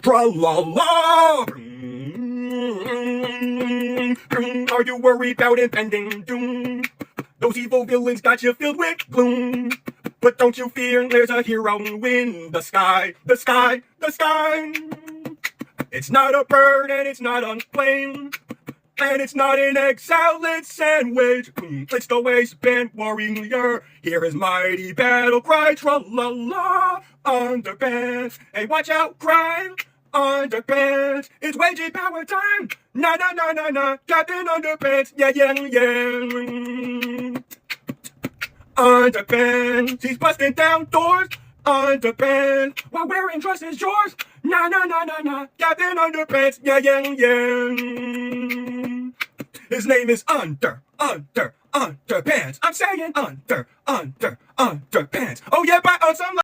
Tra-la-la! Are you worried about impending doom? Those evil villains got you filled with gloom. But don't you fear, there's a hero in the sky, the sky, the sky. It's not a bird and it's not a plane. And it's not an egg salad sandwich. It's the waistband warrior. Hear his mighty battle cry. Tra-la-la. Underpants. Hey, watch out, crime. Underpants. It's waging power time. Na-na-na-na-na. Captain Underpants. Yeah, yeah, yeah. Underpants. He's busting down doors. Underpants. While wearing trust is yours. Na-na-na-na-na. Captain Underpants. Yeah, yeah, yeah. His name is Underpants. I'm saying Underpants. Oh yeah, by some